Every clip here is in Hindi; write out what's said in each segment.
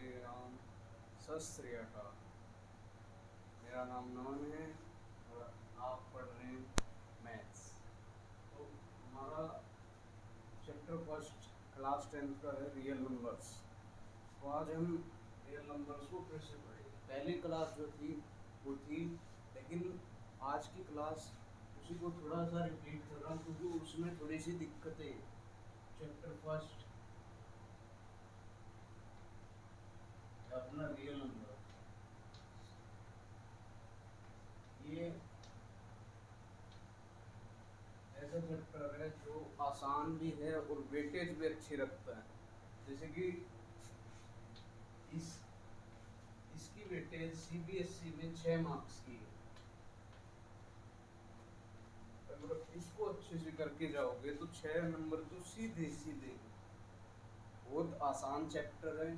श्री राम, सत श्री अकाल। मेरा नाम नमन है और आप पढ़ रहे हैं मैथ्स। तो हमारा चैप्टर फर्स्ट क्लास 10th का है रियल नंबर्स। तो आज हम रियल नंबर्स को फिर से पढ़ेंगे। पहली क्लास जो थी वो थी, लेकिन आज की क्लास उसी को थोड़ा सा रिपीट कर रहा हूँ क्योंकि उसमें थोड़ी सी दिक्कतें। चैप्टर फर्स्ट अपना रियल नंबर, ये ऐसा चैप्टर है जो आसान भी है और वेटेज भी अच्छी रखता है। जैसे कि इसकी वेटेज सीबीएसई में 6 मार्क्स की है। अगर इसको अच्छे से करके जाओगे तो 6 नंबर तो सीधे सीधे। बहुत आसान चैप्टर है,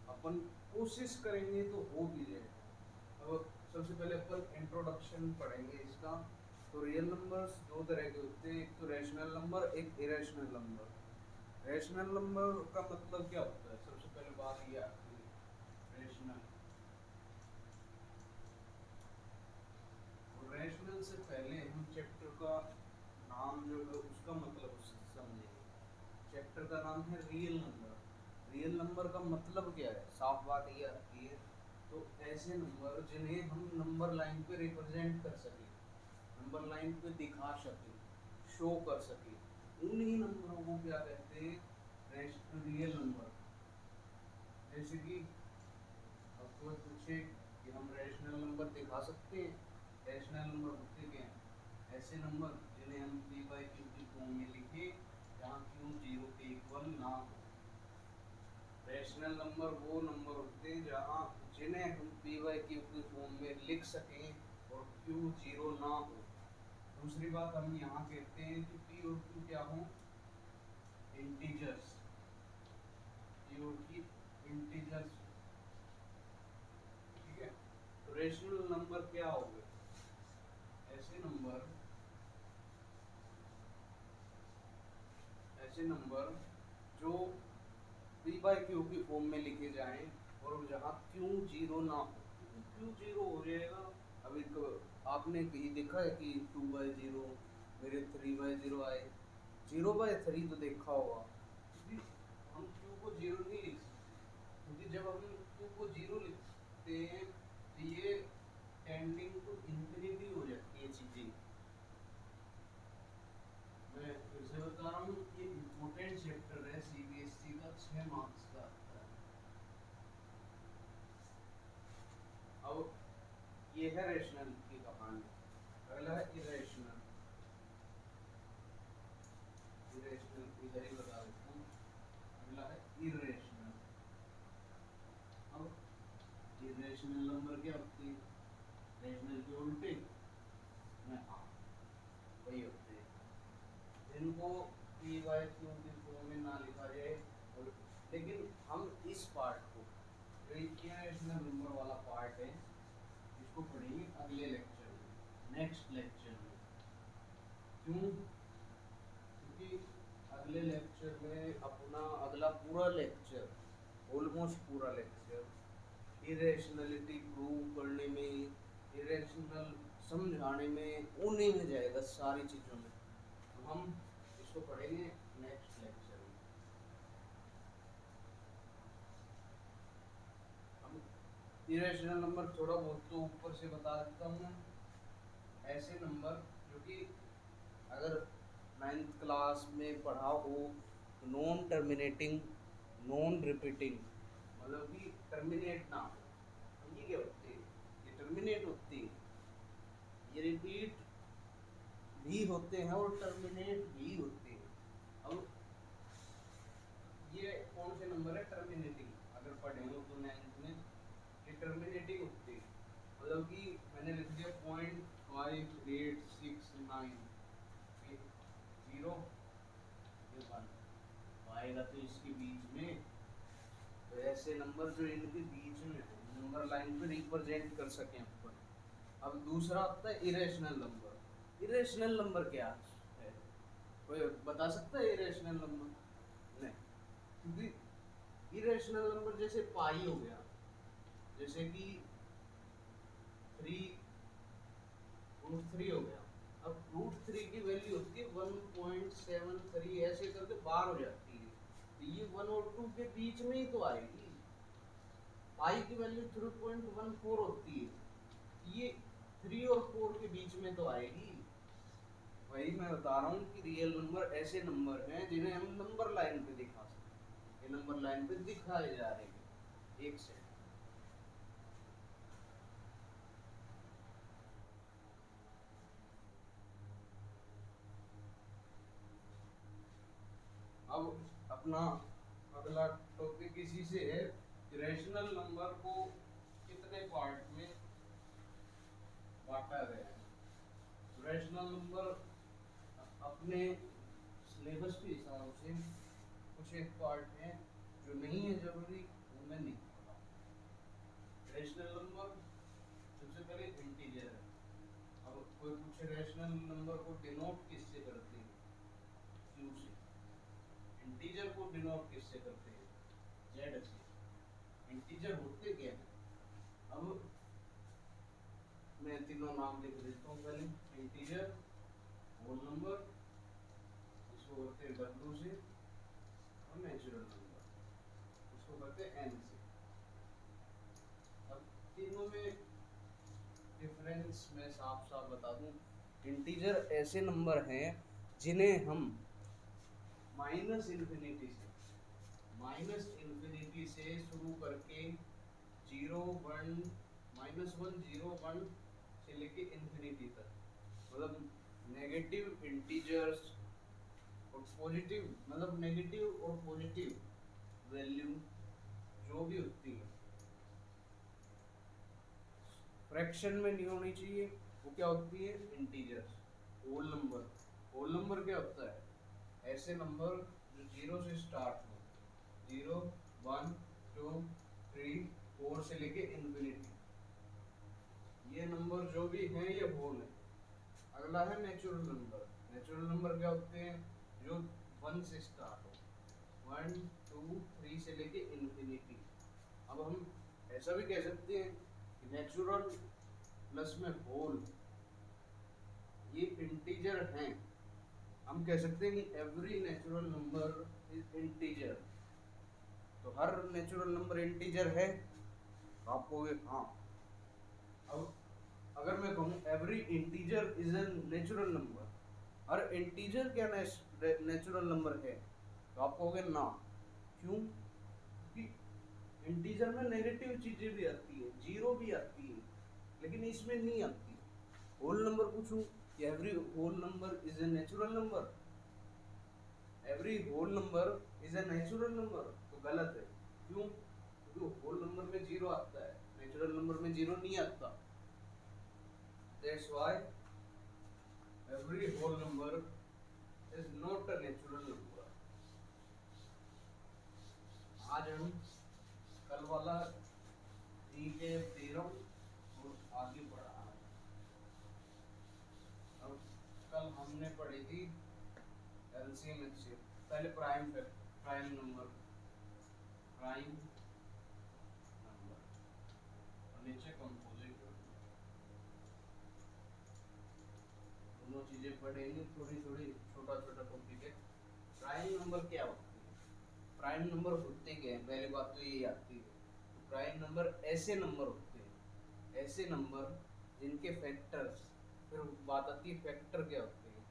अपन कोशिश करेंगे तो हो भी जाएगा। अब सबसे पहले अपन इंट्रोडक्शन पढ़ेंगे इसका। तो रियल नंबर्स दो तरह के होते हैं, एक तो रैशनल नंबर, एक इरेशनल नंबर। रैशनल नंबर का मतलब क्या होता है? सबसे पहले बात ये आती है रैशनल। और रैशनल से पहले हम चैप्टर का नाम जो है उसका मतलब समझेंगे। चैप्टर का नाम है रियल नंबर। रियल नंबर का मतलब क्या है? साफ बात ये आती है, तो ऐसे नंबर जिन्हें हम नंबर लाइन पे रिप्रेजेंट कर सकें, नंबर लाइन पे दिखा सकें, शो कर सकें, उन्हीं नंबरों को क्या कहते हैं? Real number. जैसे कि आपको पूछे कि हम रैशनल नंबर दिखा सकते हैं। रैशनल नंबर होते क्या हैं? ऐसे नंबर जिन्हें हम पी बाई क्यू की फॉर्म में लिखे जहाँ क्यू जीरो के इक्वल ना हो। रैशनल नंबर वो नंबर होते हैं जहाँ जिन्हें हम पी बाई क्यू की फॉर्म में लिख सकें और क्यू जीरो ना हो। दूसरी बात हम यहाँ कहते हैं कि पी और क्यू क्या हो? इंटीजर्स। पी और की इंटीजर्स, ठीक है। तो रैशनल नंबर क्या हो गए? ऐसे नंबर जो पी बाई क्यू की फॉर्म में लिखे जाएं और जहाँ क्यू जीरो ना हो। क्यू जीरो हो जाएगा। अभी तो आपने कहीं देखा है कि 2/0, मेरे 3/0 आए? 0/3 तो देखा होगा, क्योंकि हम क्यू को जीरो नहीं लिख सकते। क्योंकि जब हम क्यू को जीरो लिखते हैं तो ये टेंडिंग टू इंफिनिटी हो जाती है चीजें। मैं फिर से बता रहा हूँ, ये इम्पोर्टेंट चैप्टर है सीबीएसई का, 6 मार्क्स का आता है। अब ये है रैशनल की कहानी। अगला है इरेशनल। इरेशनल इधर ही बता देता हूँ। अगला है इरेशनल। अब इरेशनल नंबर क्या होती है? रैशनल के उल्टे में हाँ वही होते हैं जिनको पी बाई क्यू की फॉर्म में ना लिखा जाए। और लेकिन हम इस पार्ट को, जो इरेशनल नंबर वाला पार्ट है, इसको पढ़ेंगे अगले लेक्चर में, नेक्स्ट लेक्चर में। क्यों? क्योंकि अगले लेक्चर में अपना अगला पूरा लेक्चर, ऑलमोस्ट पूरा लेक्चर इरेशनलिटी प्रूव करने में, इरेशनल समझाने में, उन्हीं में जाएगा सारी चीज़ों में। तो हम इसको पढ़ेंगे नेक्स्ट लेक्चर में। हम इरेशनल नंबर थोड़ा बहुत तो ऊपर से बता देता हूँ। ऐसे नंबर जो कि अगर 9th क्लास में पढ़ा हो, नॉन टर्मिनेटिंग, नॉन रिपीटिंग, मतलब कि टर्मिनेट ना हो। ये क्या होते हैं? ये टर्मिनेट होती है, ये रिपीट भी होते हैं और टर्मिनेट भी होते हैं। अब ये कौन से नंबर है टर्मिनेटिंग? अगर पढ़े हो तो 9th में, ये टर्मिनेटिंग होते हैं। मतलब कि मैंने लिख दिया 0.5869, 0 ये 1 आएगा तो इसके बीच में। तो ऐसे नंबर जो इनके बीच में नंबर लाइन पे रिप्रेजेंट कर सकें अपन। अब दूसरा आता है इरेशनल नंबर। इरेशनल नंबर क्या है? कोई बता सकता है इरेशनल नंबर? नहीं, क्योंकि इरेशनल नंबर जैसे पाई हो गया, जैसे कि 3√3 हो गया। अब √3 की वैल्यू होती है 1.73, ऐसे करके बाहर हो जाती है, तो ये 1 और 2 के बीच में ही तो आएगी। पाई की वैल्यू 3.14 होती है, ये 3 और 4 के बीच में तो आएगी। वही मैं बता रहा हूँ कि रियल नंबर ऐसे नंबर हैं जिन्हें हम नंबर लाइन पे दिखा सकते हैं। ये नंबर लाइन पे दिखाए जा रहे हैं। एक सेकंड, अब अपना अगला टॉपिक इसी से है, रैशनल नंबर को कितने पार्ट में बांटा गया है। रैशनल नंबर अपने सिलेबस के हिसाब से कुछ एक पार्ट है जो नहीं है जरूरी, वो मैं नहीं पढ़ा। रैशनल नंबर सबसे पहले इंटीजर है। अब कोई पूछे रैशनल नंबर को डिनोट किससे करते हैं, क्यू से। इंटीजर को डिनोट किससे करते हैं, जेड से। इंटीजर होते क्या है, अब मैं तीनों नाम लिख देता हूँ पहले। इंटीजर, होल नंबर, इसको करते हैं डब्ल्यू से, और नेचुरल नंबर उसको करते हैं एन से। अब तीनों में डिफरेंस मैं साफ साफ बता दूं। इंटीजर ऐसे नंबर हैं जिन्हें हम माइनस इन्फिनिटी से शुरू करके 0 1 -1 0 1 से लेके इन्फिनिटी तक, मतलब नेगेटिव इंटीजर्स और पॉजिटिव, मतलब नेगेटिव और पॉजिटिव वैल्यू जो भी होती है फ्रैक्शन में नहीं होनी चाहिए, वो क्या होती है, इंटीजर्स। होल नंबर क्या होता है, ऐसे नंबर जो 0 से स्टार्ट हो, 0 1 2 3 4 से लेके इन्फिनिटी, ये नंबर जो भी हैं ये होल है। अगला है नेचुरल नंबर क्या होते हैं, जो 1 से स्टार्ट हो, 1 2 3 से लेके इन्फिनिटी। अब हम ऐसा भी कह सकते हैं कि नेचुरल प्लस में होल ये इंटीजर हैं। हम कह सकते हैं कि every natural number is integer. तो हर नेचुरल नंबर इंटीजर है, तो आप कहोगे हाँ। अब अगर मैं कहूँ every integer is a natural number, her integer क्या नेचुरल नंबर है, तो आप कहोगे ना। क्यों, क्योंकि इंटीजर में नेगेटिव चीजें भी आती है, जीरो भी आती है, लेकिन इसमें नहीं आती। होल नंबर पूछूं, every whole number is a natural number, every whole number is a natural number, तो गलत है। क्यों, क्योंकि होल नंबर में जीरो आता है, नेचुरल नंबर में जीरो नहीं आता। That's why every whole number is not a natural number. आज हम कल वाला रिकैप दे रहा हूँ और आगे बढ़ा रहा हूँ। अब कल हमने पढ़ी थी एलसीएम एचसीएफ, पहले प्राइम नंबर और नीचे कंपोजिट नंबर, दोनों चीजें पढ़ेंगे थोड़ी थोड़ी, छोटा छोटा टॉपिक है। प्राइम नंबर क्या होती है, प्राइम नंबर होते क्या है, पहली बात तो यही आती है। तो प्राइम नंबर ऐसे नंबर होते हैं, ऐसे नंबर जिनके फैक्टर्स, फिर बात आती है फैक्टर क्या होते हैं।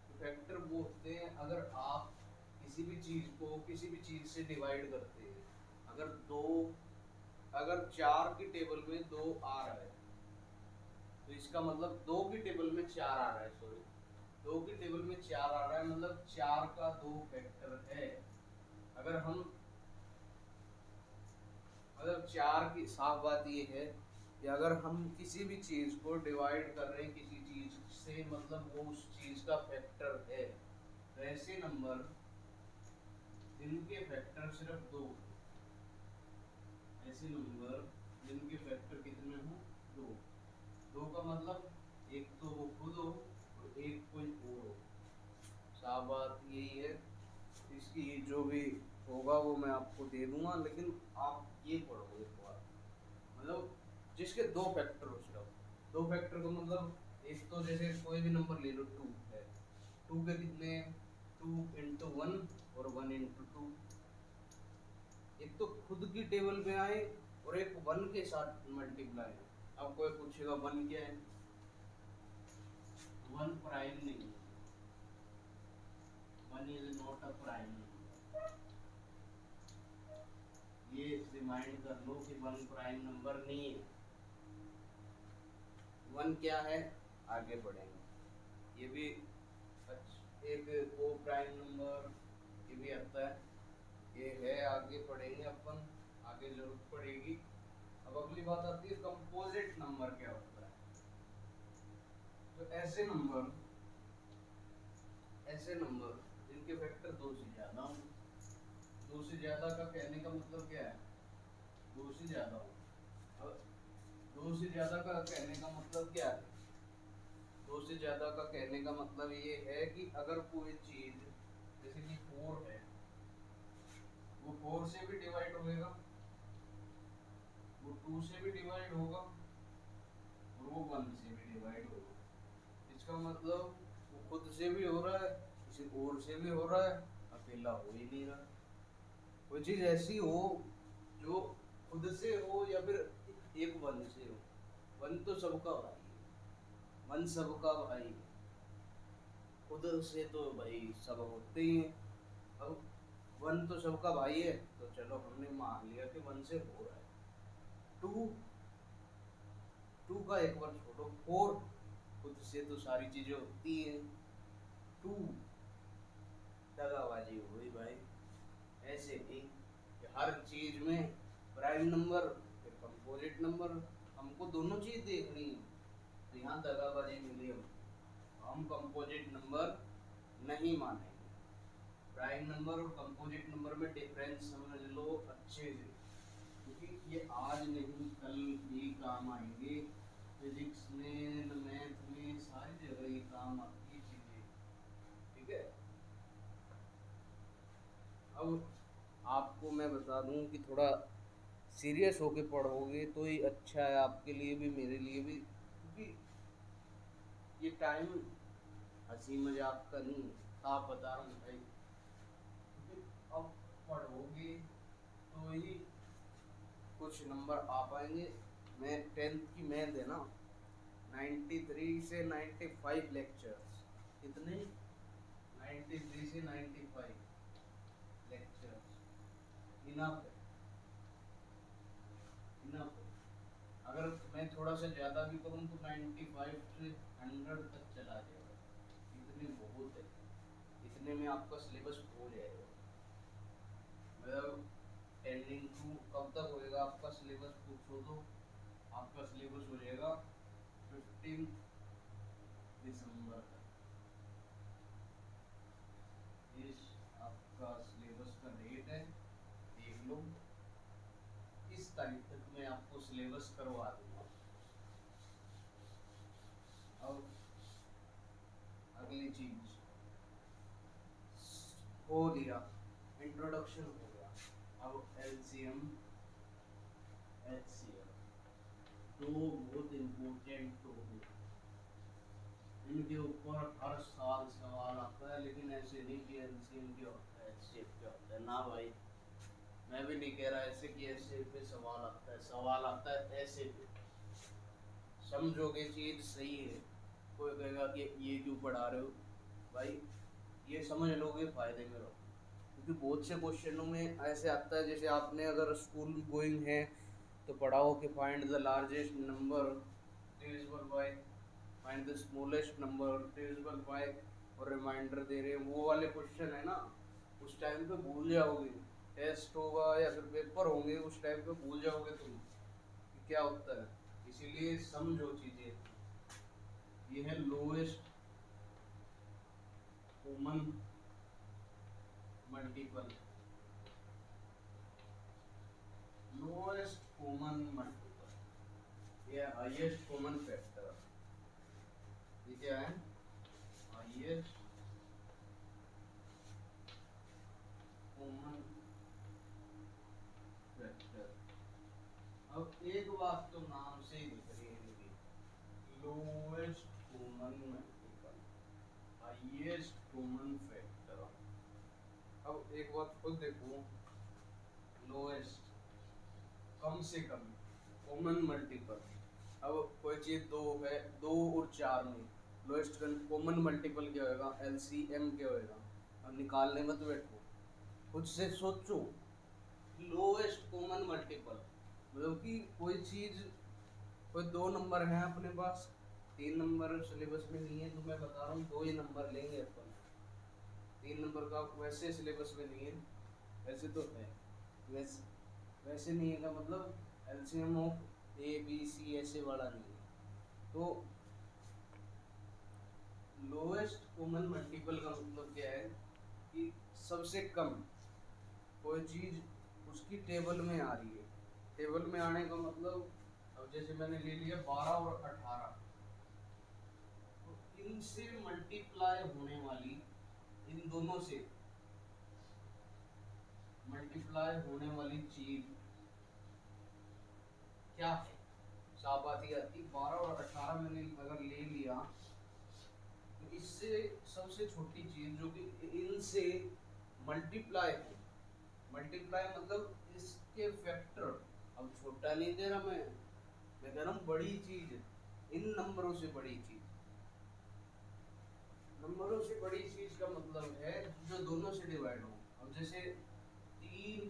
तो फैक्टर वो होते हैं अगर आप किसी भी चीज को किसी भी चीज से डिवाइड करते हैं, अगर 4 की टेबल में 2 आ रहा है, तो इसका मतलब 2 की टेबल में 4 आ रहा है, सॉरी 2 की टेबल में 4 आ रहा है, मतलब 4 का 2 फैक्टर है। अगर हम मतलब 4 की साफ बात ये है कि अगर हम किसी भी चीज को डिवाइड कर रहे हैं किसी चीज से, मतलब वो उस चीज का फैक्टर है, तो ऐसे नंबर जिनके फैक्टर सिर्फ 2, ऐसे नंबर जिनके फैक्टर कितने हो, 2। 2 का मतलब एक तो वो खुद हो और एक कोई और हो। साफ बात यही है। इसकी जो भी होगा वो मैं आपको दे दूंगा, लेकिन आप ये पढ़ोगे थोड़ा, मतलब जिसके दो फैक्टर हो सिर्फ। दो फैक्टर का मतलब एक तो जैसे कोई भी नंबर ले लो, टू है, टू के कितने, टू इंटू वन और वन इंटू टू। एक तो खुद की टेबल में आए और एक वन के साथ मल्टीप्लाई। अब कोई पूछेगा वन क्या है, वन प्राइम नहीं है, one is not a prime. ये रिमाइंड कर लो कि वन प्राइम नंबर नहीं है। वन क्या है, आगे बढ़ेंगे, ये भी एक को प्राइम नंबर, ये भी आता है, ये है, आगे पढ़ेंगे अपन, आगे जरूरत पड़ेगी। अब अगली बात आती है कंपोजिट नंबर क्या होता है। तो ऐसे नंबर जिनके फैक्टर दो से ज्यादा हो। दो से ज्यादा का कहने का मतलब क्या है, दो से ज्यादा हो। अब दो से ज्यादा का कहने का मतलब क्या है, दो से ज्यादा का कहने का मतलब ये है कि अगर कोई चीज जैसे कि फोर है, वो फोर से भी डिवाइड होगा, वो टू से भी डिवाइड होगा और वो वन से भी डिवाइड होगा। इसका मतलब वो खुद से भी हो रहा है, किसी और से भी हो रहा है, अकेला हो ही नहीं रहा। कोई चीज ऐसी हो जो खुद से हो या फिर एक वन से हो। वन तो सबका भाई है, वन सबका भाई है, खुद से तो भाई सब होते ही हैं। अब वन तो सबका भाई है, तो चलो हमने मान लिया कि वन से हो रहा है। टू, टू का एक बार छोड़ो, फोर खुद से तो सारी चीजें होती हैं, टू दगाबाजी हुई भाई। ऐसे ही कि हर चीज में प्राइम नंबर फिर कंपोजिट नंबर, हमको दोनों चीज देखनी है, तो यहाँ दगाबाजी मिली हम कंपोजिट नंबर नहीं मानेंगे। प्राइम नंबर और कंपोजिट नंबर में डिफरेंस समझ लो अच्छे से, क्योंकि ये आज नहीं कल भी काम आएंगे। फिजिक्स में, मैथ में, सारी जगह ये काम आती है चीजें, ठीक है। अब आपको मैं बता दूं कि थोड़ा सीरियस होके पढ़ोगे तो ही अच्छा है, आपके लिए भी मेरे लिए भी, क्योंकि ये टाइम हंसी मजाक का नहीं है, आप बता रहा हूँ भाई, क्योंकि अब पढ़ोगे तो ही कुछ नंबर आ पाएंगे। मैं टेंथ की मैथ है ना, 93 से 95 लेक्चर्स, कितने, 93 से 95 लेक्चर्स इनफ है, इनफ है। अगर मैं थोड़ा सा ज़्यादा भी करूँ तो 95 से 100 तक चला जाएगा, इतने बहुत है, इतने में आपका सिलेबस हो जाएगा। मतलब टेंडिंग टू कब तक होएगा आपका सिलेबस पूछो तो, आपका सिलेबस हो जाएगा 15 दिसंबर तक। इस आपका सिलेबस का डेट है, देख लो, इस तारीख तक मैं आपको सिलेबस करवा दूंगा। अब अगली चीज हो दिया, इंट्रोडक्शन हो गया। अब एलसीएम, एचसीएफ, दो बहुत इम्पोर्टेंट टॉपिक, इनके ऊपर हर साल सवाल आता है, लेकिन ऐसे नहीं कि एलसीएम क्या होता है, एचसीएफ क्या होता है, ना भाई, मैं भी नहीं कह रहा ऐसे कि ऐसे पे सवाल आता है, सवाल आता है ऐसे पे, समझोगे चीज सही है। कोई कहेगा कि ये क्यों पढ़ा रहे हो, भाई ये समझ लोगे फायदे में रहो, क्योंकि बहुत से क्वेश्चनों में ऐसे आता है, जैसे आपने अगर स्कूल गोइंग है तो पढ़ाओ कि find the largest number divisible by, find the smallest number divisible by, और रिमाइंडर दे रहे हैं, वो वाले क्वेश्चन है ना, उस टाइम पे भूल जाओगे, टेस्ट होगा या फिर पेपर होंगे, उस टाइम पे भूल जाओगे तुम कि क्या होता है। इसीलिए समझो चीजें। ये है lowest common multiple, lowest common multiple, ये हाईएस्ट कॉमन फैक्टर, ये क्या है, हाईएस्ट कॉमन कॉमन फैक्टर। अब एक बात खुद देखो, लोएस्ट कम से कम कॉमन मल्टीपल। अब कोई चीज दो है, 2 और 4 में लोएस्ट कॉमन मल्टीपल क्या होएगा, एलसीएम क्या होएगा। अब निकालने मत बैठो, खुद से सोचो। लोएस्ट कॉमन मल्टीपल मतलब कि कोई चीज, कोई 2 नंबर है अपने पास, 3 नंबर सिलेबस में नहीं है तो मैं बता रहा हूँ 2 ही नंबर लेंगे अपन। 3 नंबर का वैसे सिलेबस में नहीं है, वैसे तो है, वैसे नहीं है का मतलब LCM of A B C ऐसे वाला नहीं है। तो लोएस्ट कॉमन मल्टीपल का मतलब क्या है कि सबसे कम कोई चीज उसकी टेबल में आ रही है। टेबल में आने का मतलब, अब जैसे मैंने ले लिया 12 और 18, तो इनसे मल्टीप्लाई होने वाली, इन दोनों से मल्टीप्लाई होने वाली चीज क्या है। साफ बात यह आती, 12 और 18 मैंने अगर ले लिया तो इससे सबसे छोटी चीज जो कि इनसे मल्टीप्लाई है, मल्टीप्लाई मतलब इसके फैक्टर। अब छोटा नहीं दे रहा मैं कह रहा हूँ बड़ी चीज, इन नंबरों से बड़ी चीज। नंबरों से बड़ी चीज का मतलब है जो दोनों से डिवाइड हो। अब जैसे 3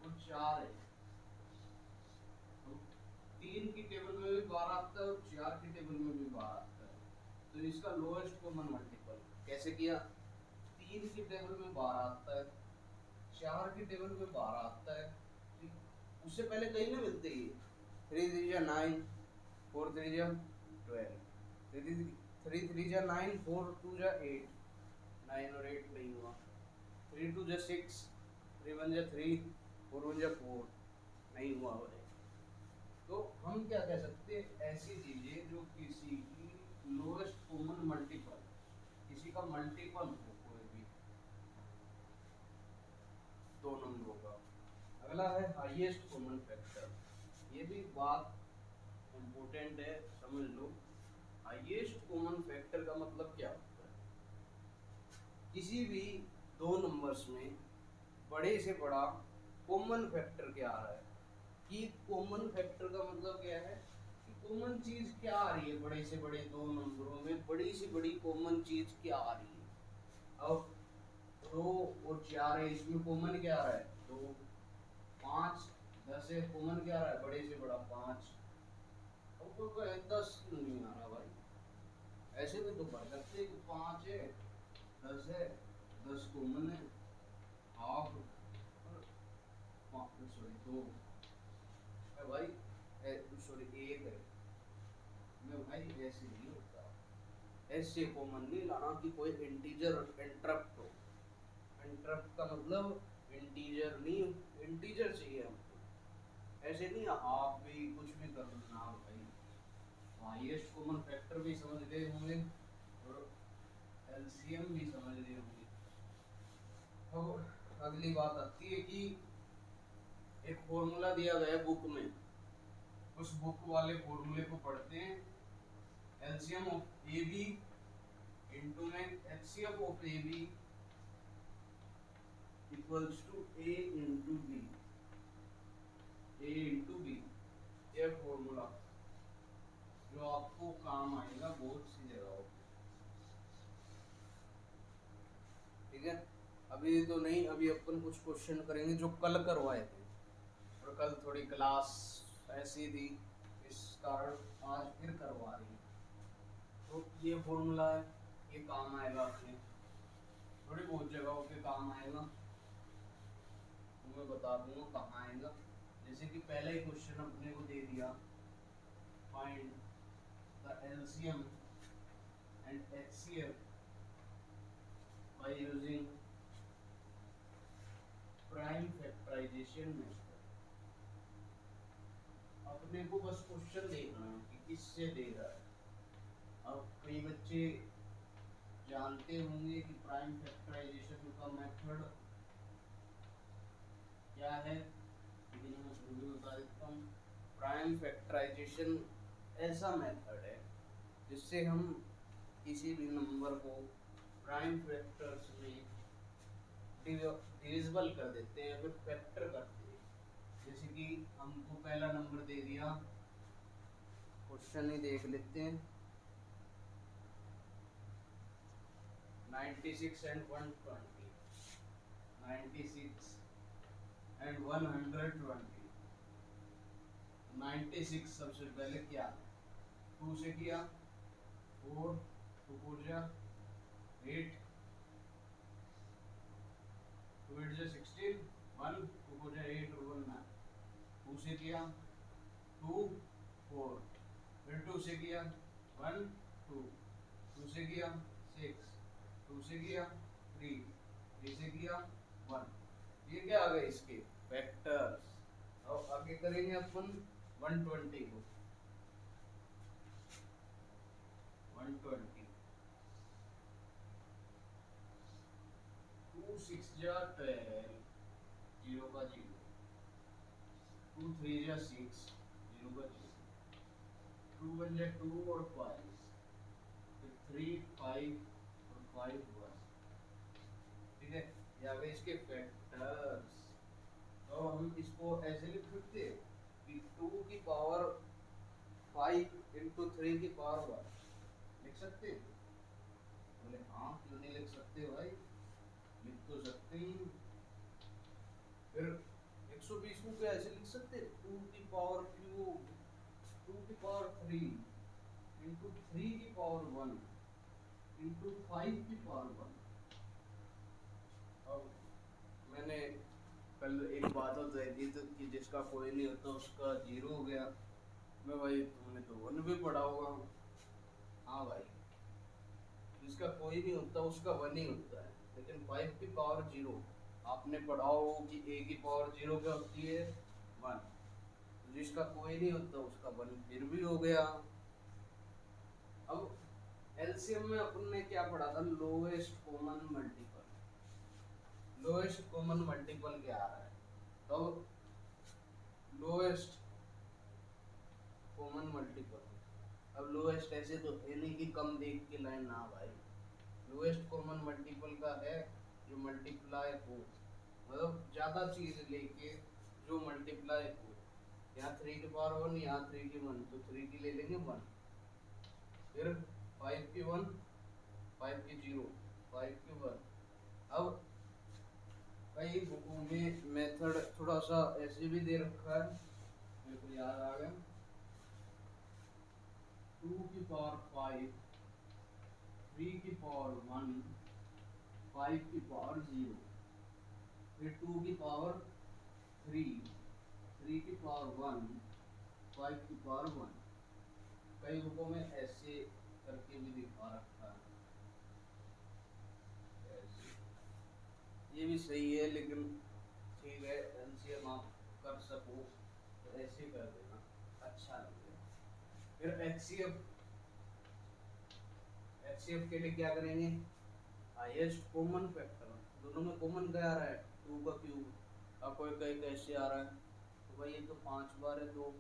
और 4 है, तो 3 की टेबल में भी 12 आता है और 4 की टेबल में भी 12 आता है। तो इसका लोएस्ट कॉमन मल्टीपल कैसे किया, 3 की टेबल में 12 आता है, 4 की टेबल में 12 आता है, उससे पहले कहीं ना मिलते ही 3 3 जा 9, 4 3 जा 12, 3 3 जा 9, 4 2 जा 8, 9 और 8 नहीं हुआ, 3 2 जा 6, 3 1 जा 3, 4 1 जा 4 नहीं हुआ भाई। तो हम क्या कह सकते हैं, ऐसी चीजें जो किसी की लोएस्ट कॉमन मल्टीपल, किसी का मल्टीपल हो कोई भी 2 नंबरों का। अगला है हाईएस्ट कॉमन फैक्टर। ये भी बात इम्पोर्टेंट है, समझ लो। हाईएस्ट कॉमन फैक्टर का मतलब क्या होता है, किसी भी 2 नंबर्स में बड़े से बड़ा कॉमन फैक्टर क्या आ रहा है। कि कॉमन फैक्टर का मतलब क्या है कि कॉमन चीज क्या आ रही है, बड़े से बड़े 2 नंबरों में बड़ी से बड़ी कॉमन चीज क्या आ रही है। अब 2 और 4 है, इसमें कॉमन क्या आ रहा है, 2, 5 10 है, कॉमन क्या आ रहा है, बड़े से बड़ा 5। अब कोई 10 नहीं आ रहा भाई, ऐसे भी तो पढ़ सकते हैं कि 5 है, 10 है, 10 कॉमन है, हाफ सॉरी 2 है भाई, सॉरी 1 है। मैं भाई ऐसे नहीं होता, ऐसे कॉमन नहीं लाना कि कोई इंटीजर इंटरप्ट हो। इंटरप्ट का मतलब इंटीजर नहीं, इंटीजर चाहिए हमको, ऐसे नहीं हाफ भी कुछ भी कर देना भाई। हाईएस्ट कॉमन फैक्टर भी समझ गए होंगे और एलसीएम भी समझ गए होंगे। अब अगली बात आती है कि एक फॉर्मूला दिया गया बुक में, उस बुक वाले फॉर्मूले को पढ़ते हैं। LCM of A B into में HCF of A B equals to A into B, A into B. यह फॉर्मूला जो आपको काम आएगा बहुत सी जगहों पे, ठीक है। अभी तो नहीं, अभी अपन कुछ क्वेश्चन करेंगे जो कल करवाए थे और कल थोड़ी क्लास ऐसी थी, इस कारण आज फिर करवा रही है। तो ये फॉर्मूला है, ये काम आएगा अपने थोड़ी बहुत जगहों पे काम आएगा, तो मैं बता दूंगा कहाँ आएगा। जैसे कि पहला ही क्वेश्चन अपने को दे दिया, find the LCM and HCF by using prime factorisation method. अपने को बस क्वेश्चन देखना है कि किससे दे रहा है। अब कई बच्चे जानते होंगे कि प्राइम फैक्टराइजेशन का मेथड क्या है, लेकिन मैं फिर भी बता देता हूँ। प्राइम फैक्टराइजेशन ऐसा मेथड है जिससे हम किसी भी नंबर को प्राइम फैक्टर्स में डिविजिबल कर देते हैं, फिर फैक्टर करते हैं। जैसे कि हमको पहला नंबर दे दिया, क्वेश्चन ही देख लेते हैं। 96 एंड 120, 96 एंड 120। 96 सबसे पहले क्या, 2 से किया, 4 2 4 जा 8, 2 8 जा 16, 1 2 4 जा 8 और 1 9। 2 से किया 2 4, फिर 2 से किया 1 2, 2 से किया 6, 2 से किया 3, 3 से किया 1। ये क्या आ गए इसके वेक्टर्स। अब आगे करेंगे अपन 120 को। 120 2 6 जा 12, 0 का 0, 2 3 जा 6, 0 का 0, 2 1 जा 2 और 5, फिर 3 5 और 5 1। ठीक है, ये आ गए इसके फैक्टर्स। तो हम इसको ऐसे लिख सकते हैं कि 2 की पावर 5 इंटू 3 की पावर 1 लिख सकते हैं। बोले हाँ, क्यों नहीं लिख सकते भाई, लिख तो सकते हैं। फिर 120 को क्या ऐसे लिख सकते हैं, 2 की पावर क्यूब 2 की पावर 3 इंटू 3 की पावर 1 इंटू 5 की पावर 1। अब मैंने कल एक बात बताई थी तो कि जिसका कोई नहीं होता उसका 0 हो गया। मैं भाई तुमने तो 1 भी पढ़ा होगा। हाँ भाई, जिसका कोई नहीं होता उसका 1 ही होता है, लेकिन 5 की पावर 0 आपने पढ़ा हो कि a की पावर 0 क्या होती है 1। तो जिसका कोई नहीं होता उसका 1 फिर भी हो गया। अब एलसीएम में अपन ने क्या पढ़ा था, lowest common multiple. Lowest common multiple क्या आ रहा है, तो लोएस्ट कॉमन मल्टीपल। अब लोएस्ट ऐसे तो है नहीं कि कम देख के लाइन ना भाई, लोएस्ट कॉमन मल्टीपल का है जो मल्टीप्लाई हो, मतलब ज्यादा चीज लेके जो मल्टीप्लाई हो। यहाँ 3 की पावर 1, यहाँ 3 की 1, तो 3 की ले लेंगे 1, फिर 5 की 1, 5 की 0, 5 की 1। अब कई बुकों में मेथड थोड़ा सा ऐसे भी दे रखा है, मेरे को याद आ गया। 2 की पावर 5, 3 की पावर 1, 5 की पावर 0, फिर 2 की पावर 3, 3 की पावर 1, 5 की पावर 1। कई बुकों में ऐसे करके भी दिखा रखा है, ऐसे। ये भी सही है, लेकिन ठीक है एलसीएम आप कर सको तो ऐसे कर देना, अच्छा लगेगा। फिर एचसीएफ, एचसीएफ के लिए क्या करेंगे, हाईएस्ट कॉमन फैक्टर। दोनों में कॉमन क्या आ रहा है, 2 का क्यूब। अब कोई कहीं कैसे आ रहा है, तो भाई ये तो 5 बार है, 2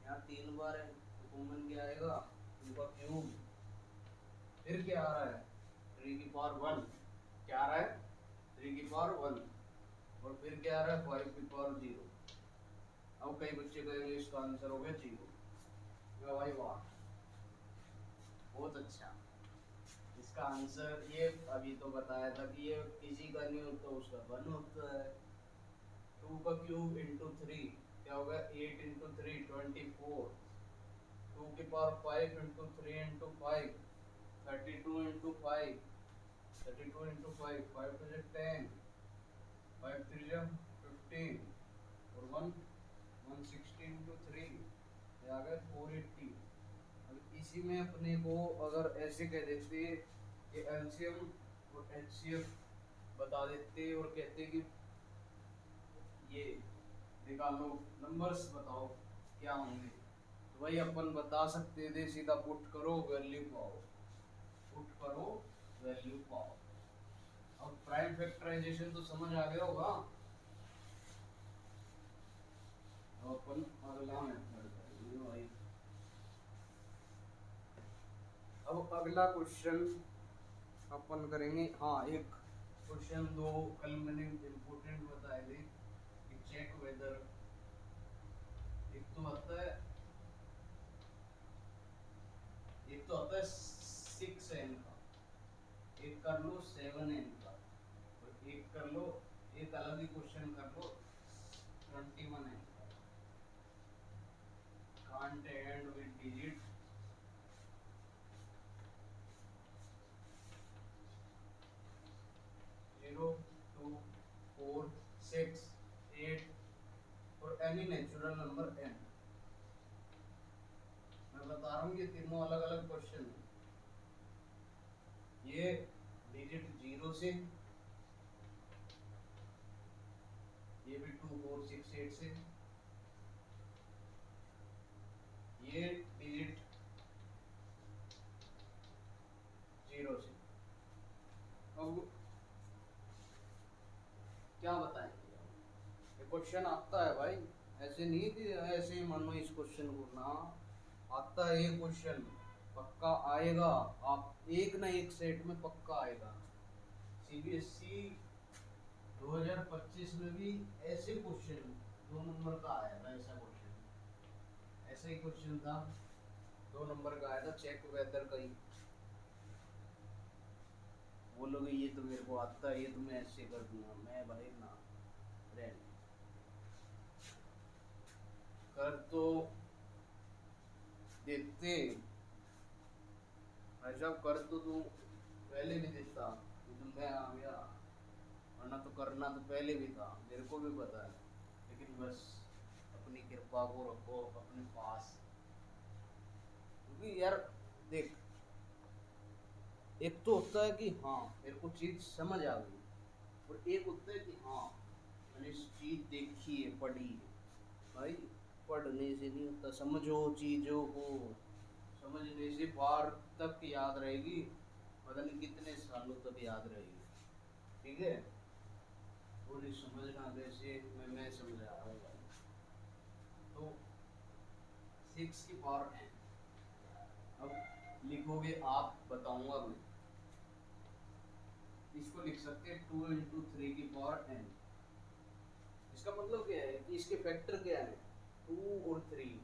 यहाँ 3 बार है, तो कॉमन क्या आएगा 2 का क्यूब। फिर क्या आ रहा है 3 की पावर 1, क्या आ रहा है 3 की पावर 1, और फिर क्या आ रहा है 5 की पावर 0। अब कई बच्चे कहेंगे इसका आंसर हो गया 0। भाई वाह, बहुत अच्छा। इसका आंसर ये अभी तो बताया था कि ये किसी का नहीं होता उसका 1 होता है। 2 का क्यूब इंटू 3 क्या होगा 8 इंटू 3 24। 2 की power 5 into 3 into 5 32 into 5, 32 into 5, 5 to 10, 5 3 15 और 1 160 इंटू 3 आ गया 480। अब इसी में अपने को अगर ऐसे कह देते कि एलसीएम और एचसीएफ बता देते और कहते कि ये निकालो नंबर्स बताओ क्या होंगे, तो भाई अपन बता सकते थे सीधा पुट करो वैल्यू पाओ, पुट करो वैल्यू पाओ। अब प्राइम फैक्टराइजेशन तो समझ आ गया होगा। अब अपन अगला मेथड करेंगे भाई। अब अगला क्वेश्चन अपन करेंगे, हाँ एक क्वेश्चन दो कल मैंने इम्पोर्टेंट बताए थे कि चेक वेदर, एक तो आता है, एक तो आता है 6n का, एक कर लो 7n का, और एक कर लो, एक अलग ही क्वेश्चन कर लो 21n का। कांट एंड विद डिजिट 0 2 4 6 8 और एनी नेचुरल नंबर n। मैं बता रहा हूँ ये तीनों अलग अलग क्वेश्चन है। ये डिजिट 0 से, ये भी 2 4 6 8 से, ये डिजिट 0 से। अब क्या बताएंगे, ये क्वेश्चन आता है भाई, ऐसे नहीं कि ऐसे ही मानो इस क्वेश्चन को ना, आता है ये क्वेश्चन, पक्का आएगा, आप एक ना एक सेट में पक्का आएगा। सीबीएसई 2025 में भी ऐसे क्वेश्चन 2 नंबर का आया था, ऐसा क्वेश्चन, ऐसा ही क्वेश्चन था 2 नंबर का आया था, चेक वेदर का ही। बोलोगे ये तो मेरे को आता है, ये तो मैं ऐसे कर दूंगा, मैं भले ना फ्रेंड कर तो देते भाई साहब, कर तो तू पहले भी देता, तो मैं आ गया, वरना तो करना तो पहले भी था, मेरे को भी पता है, लेकिन बस अपनी कृपा को रखो अपने पास। क्योंकि यार देख, एक तो होता है कि हाँ मेरे को चीज समझ आ गई, और एक होता है कि हाँ मैंने इस चीज देखी है, पढ़ी है। भाई पढ़ने से नहीं होता, समझो चीजों को, समझने से बार तक याद रहेगी, पता नहीं कितने सालों तक याद रहेगी। ठीक है, पूरी समझना जैसे मैं समझा रहा हूँ भाई। तो 6 की पावर n, अब लिखोगे आप, बताऊंगा मैं, इसको लिख सकते हैं 2 इंटू 3 की पावर n। इसका मतलब क्या है कि इसके फैक्टर क्या है, 2 और 3।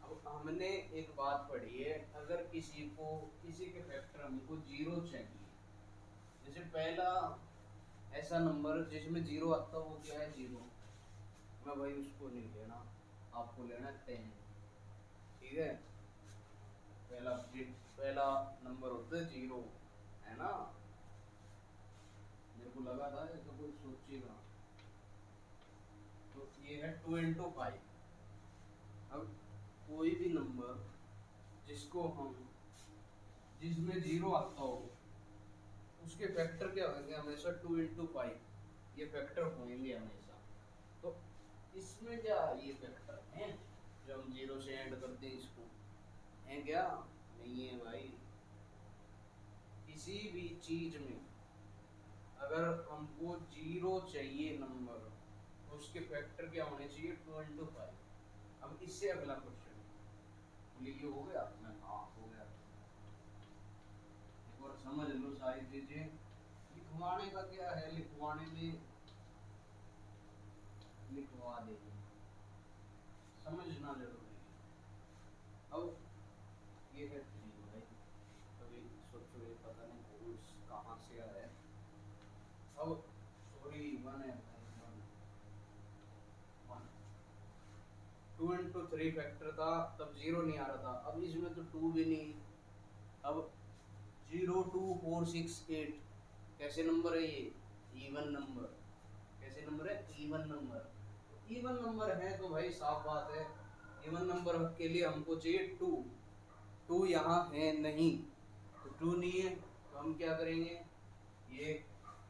अब हमने एक बात पढ़ी है, अगर किसी को, किसी के फैक्टर हमको 0 चाहिए, जैसे पहला ऐसा नंबर जिसमें 0 आता है वो क्या है, 0, मैं भाई उसको नहीं लेना, आपको लेना 10। ठीक है, पहला नंबर होता है 0, है ना, मेरे को लगा था ऐसा कोई सोचेगा। तो ये है 2 इंटू 5। अब कोई भी नंबर जिसको हम, जिसमें 0 आता हो, उसके फैक्टर क्या होंगे हमेशा 2 इंटू 5, ये फैक्टर होंगे हमेशा। तो इसमें क्या ये फैक्टर हैं जो हम 0 से ऐड करते हैं, इसको है क्या, नहीं है भाई। किसी भी चीज में अगर हमको 0 चाहिए नंबर, तो उसके फैक्टर क्या होने चाहिए, 2 इंटू 5। अब इससे अगला क्वेश्चन, बोले ये हो गया, मैं हाँ हो गया। एक बार समझ लो सारी चीजें, लिखवाने का क्या है, लिखवाने में लिखवा देंगे, समझना जरूरी है। अब ये है 3 भाई, कभी सोचो ये पता नहीं रूल्स कहाँ से आया है। अब सॉरी 1 है, 2 इंटू 3 फैक्टर था, तब 0 नहीं आ रहा था, अब इसमें तो 2 भी नहीं। अब 0 2 4 6 8 कैसे नंबर है ये, इवन नंबर, कैसे नंबर है, इवन नंबर। इवन नंबर है तो भाई साफ बात है, इवन नंबर के लिए हमको चाहिए 2, 2 यहाँ है नहीं, तो 2 नहीं है, तो हम क्या करेंगे, ये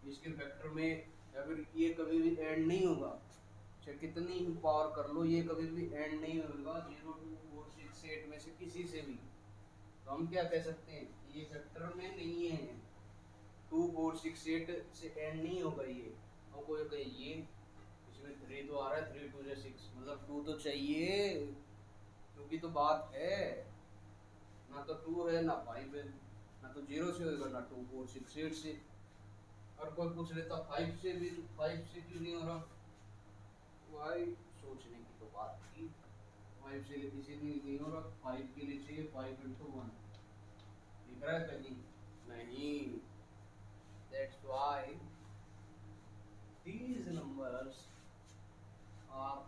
इसके फैक्टर में अगर ये कभी भी ऐड नहीं होगा, चाहे कितनी ही पावर कर लो, ये कभी भी एंड नहीं होगा 0 2 4 6 8 में से किसी से भी, तो हम क्या कह सकते हैं, ये फैक्टर में नहीं है, 2 4 6 8 से एंड नहीं होगा ये। और कोई कहे ये इसमें 3 तो आ रहा है, 3 2 6, मतलब 2 तो चाहिए, क्योंकि तो बात है ना, तो 2 है ना 5 है, ना तो 0 से होगा ना 2 4 6 8 से। और कोई पूछ लेता 5 से भी, 5 से क्यों नहीं हो रहा भाई, सोचने की तो बात थी। 5 से इसीलिए नहीं हो रहा, 5 के लिए चाहिए 5 into 1, दिख रहा है कहीं नहीं। That's why these numbers are,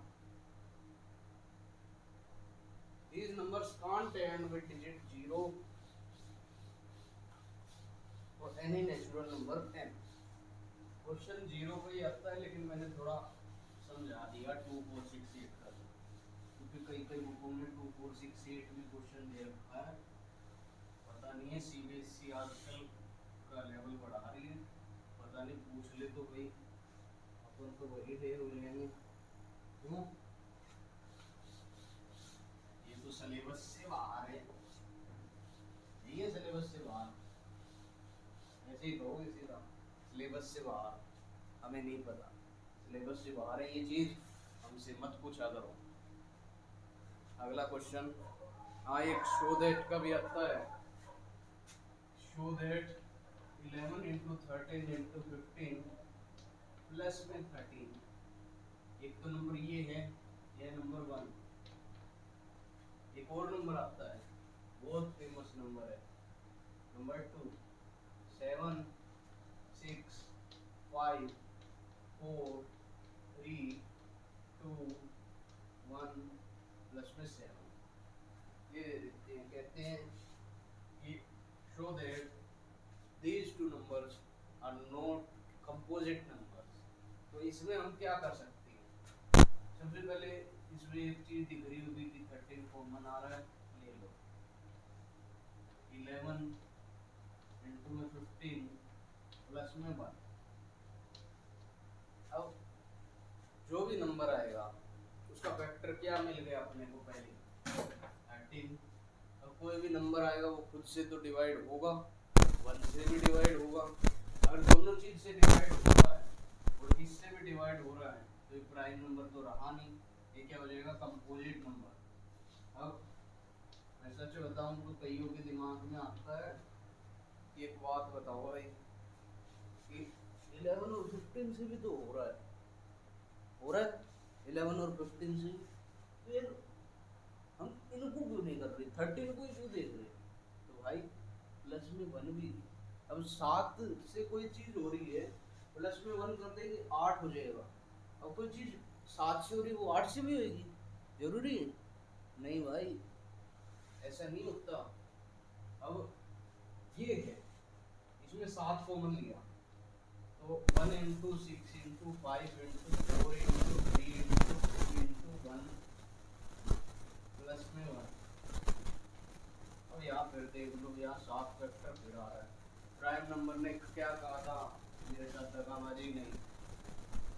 these numbers can't end with digit 0 or any natural number n। Question 0 पे ही आता है, लेकिन मैंने थोड़ा समझा दिया 2 4 6 8 का, क्योंकि कई कई बुकों में 2 4 6 8 भी क्वेश्चन दे रखा है। पता नहीं है सीबीएसई आजकल का लेवल बढ़ा रही है, पता नहीं, पूछ ले तो भाई अपन तो वही दे हो लेंगे। क्यों? ये तो सिलेबस से बाहर है, नहीं है सिलेबस से बाहर, ऐसे ही कहोगे सीधा सिलेबस से बाहर, हमें नहीं पता सिलेबस से बाहर है ये चीज, हमसे मत पूछा करो। अगला क्वेश्चन, हाँ एक शो दैट का भी आता है, show that 11 into 13 into 15 plus में 13, एक तो नंबर ये है, ये नंबर 1। एक और नंबर आता है, बहुत फेमस नंबर है, नंबर 2 7 6 5 4 3 2 1 प्लस में 7। ये देखते हैं, कहते हैं कि show that these two numbers are not composite numbers। तो इसमें हम क्या कर सकते हैं, सबसे पहले इसमें एक चीज दिख रही होगी कि 13 कॉमन आ रहा है, ले लो। 11 into में 15 प्लस में 1। अब जो भी नंबर आएगा उसका फैक्टर क्या मिल गया अपने को, पहले 13। अब कोई भी नंबर आएगा वो खुद से तो डिवाइड होगा, 1 से भी डिवाइड होगा, अगर दोनों चीज से डिवाइड हो रहा है और इससे भी डिवाइड हो रहा है तो ये प्राइम नंबर तो रहा नहीं, ये क्या हो जाएगा, कंपोजिट नंबर। अब मैं सच बताऊं तो कईयों के दिमाग में आता है कि एक बात बताओ भाई कि 11 और 15 से भी तो हो रहा है 11 और 15 से, फिर हम इनको क्यों नहीं कर रहे, 13 को ही क्यों देख रहे। तो भाई प्लस में 1 भी, अब 7 से कोई चीज हो रही है, प्लस में 1 कर देंगे 8 हो जाएगा। अब कोई चीज 7 से हो रही है वो 8 से भी होगी, जरूरी है नहीं भाई, ऐसा नहीं होता। अब ये है, इसमें 7 कॉमन लिया तो 1 into 6 into 5 into 4 into 3 into 2 into 1 plus में 1। अब यहाँ फिर देख लो, यहाँ 7 फैक्टर फिर आ रहा है। प्राइम नंबर ने क्या कहा था, मेरे साथ दगाबाजी नहीं,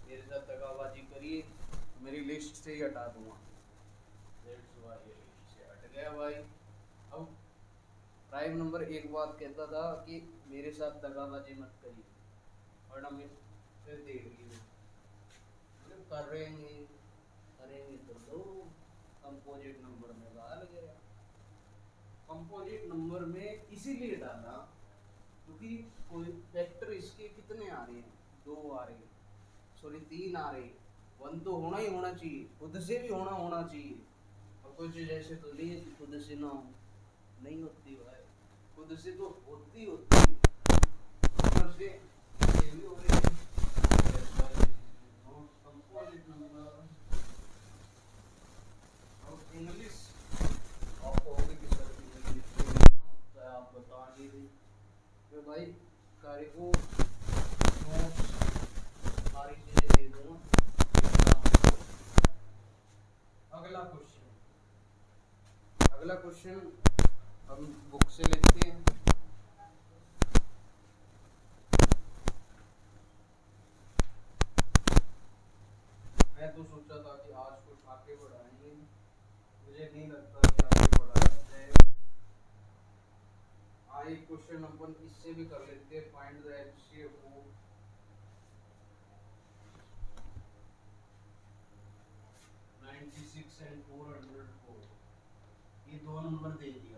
मेरे साथ दगाबाजी करिए तो मेरी लिस्ट से ही हटा दूंगा। That's why ये लिस्ट से हट गया भाई। अब प्राइम नंबर एक बात कहता था कि मेरे साथ दगाबाजी मत करिए, वरना मैं फिर देख लीजिए करेंगे तो दो कंपोजिट नंबर में डाल गया। कंपोजिट नंबर में इसीलिए डाला क्योंकि कोई फैक्टर इसके कितने आ रहे हैं, 2 आ रहे हैं, सॉरी 3 आ रहे हैं, 1 तो होना ही होना चाहिए, खुद से भी होना चाहिए। और कोई चीज ऐसे तो नहीं है कि खुद से ना हो, नहीं होती भाई, खुद से तो होती ऊपर से ये भी हो रही है। कंपोजिट नंबर और इंग्लिश आपको होगी कि सर इंग्लिश तो आप बता दीजिए तो भाई कार्य को सारी चीजें दे दूंगा। अगला क्वेश्चन हम बुक से लेते हैं। मैं तो सोचा था कि आज कुछ आगे बढ़ाएंगे, मुझे नहीं लगता कि आगे बढ़ाया जाएगा। एक क्वेश्चन अपन इससे भी कर लेते हैं, find the HCF of 96 and 404। ये दो नंबर दे दिया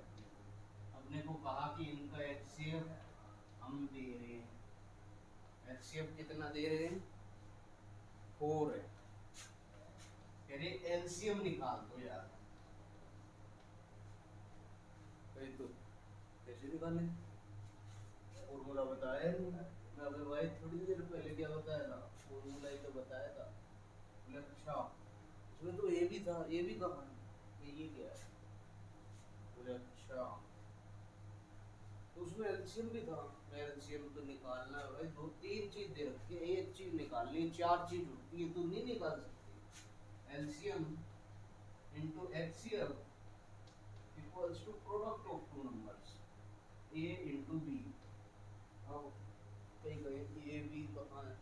अपने को कहा कि इनका एचसीएफ एचसीएफ हम दे रहे हैं, एचसीएफ कितना दे रहे हैं 4 है, कह रहे एलसीएम निकाल दो यार। तो कैसे निकालें, फॉर्मूला बताया नहीं मैं अभी भाई थोड़ी देर पहले, क्या बताया था फॉर्मूला ही तो बताया था। बोले अच्छा इसमें तो ये भी था, ये भी कहा है ये क्या है, बोले अच्छा तो उसमें एलसीएम भी था। मैं एलसीएम तो निकालना है भाई, 2-3 चीज दे रखी है, एक चीज निकालनी, 4 चीज होती है तो नहीं निकाल सकती। LCM into HCF equals to product of two numbers A into B. अब कहीं कहीं ए बी कहाँ है,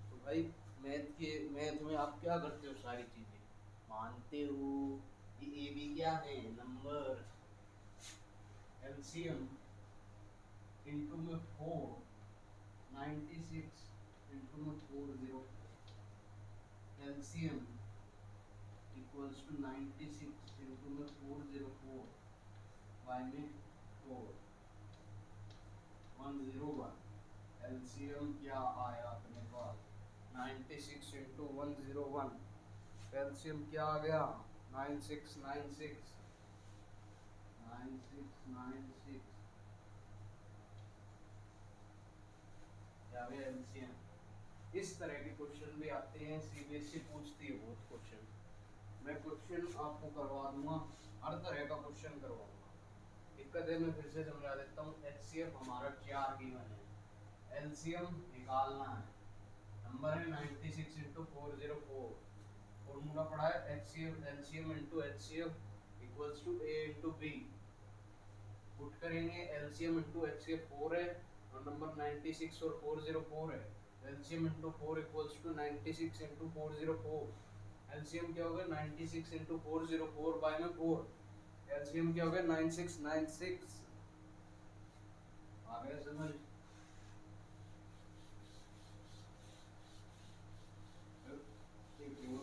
तो भाई मैथ में आप क्या करते हो, सारी चीजें मानते हो कि ए बी क्या है नंबर, एलसीएम इनटू में 4 96 इनटू में 404, एलसीएम इक्वल्स टू 96 इनटू में 404 वाई में 4 101, एलसीएम क्या आया अपने पास 96 इंटू 101, एलसीएम क्या आ गया 9696 9696 क्या गया एलसीएम। इस तरह के क्वेश्चन भी आते हैं, सीबीएसई पूछती है बहुत क्वेश्चन, मैं क्वेश्चन आपको करवा दूंगा, हर तरह का क्वेश्चन करवाऊंगा। दिक्कत है, मैं फिर से समझा देता हूँ। एचसीएफ हमारा क्या गिवन है, एलसीएम निकालना है, नंबर है 96 इंटू 404, फॉर्मूला पढ़ा है HCF LCM into HCF equals to A into B, put करेंगे एलसीएम इंटू एचसीएफ 4 है और नंबर 96 और 404 है, LCM into 4 equals to 96 into 404, LCM क्या होगा 96 इंटू 404 बाय में 4, एलसीएम क्या हो गया 9696। आ गया समझ।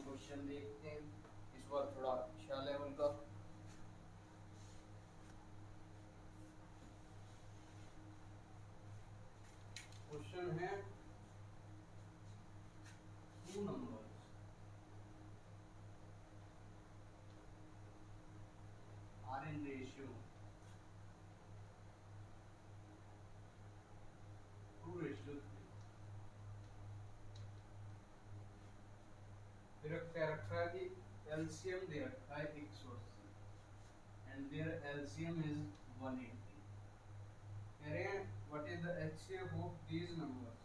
क्वेश्चन देखते हैं इस बार थोड़ा अच्छा लेवल का। क्वेश्चन है 2 नंबर्स आर इन रेशियो 2:3, फिर क्या रखा है कि एलसीएम दे रखा है 180 एंड देयर एलसीएम इज 180, कह रहे हैं what is the HCF of these numbers,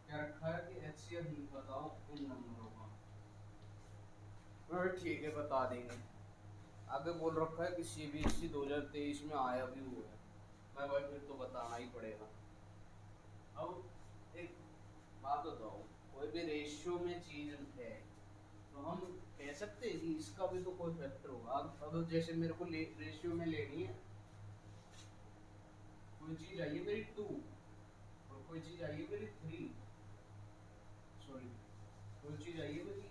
क्या रखा है कि एचसीएफ बताओ इन नंबरों का। ठीक है बता देंगे। आगे बोल रखा है कि सीबीएसई 2023 में आया भी हुआ है, मैं भाई फिर तो बताना ही पड़ेगा। अब एक बात बताओ, कोई भी रेशियो में चीज है तो हम कह सकते हैं कि इसका भी तो कोई फैक्टर होगा। अब जैसे मेरे को रेशियो में लेनी है, कोई चीज आई है मेरी 2 और कोई चीज आई है मेरी 3, सॉरी कोई चीज आई है मेरी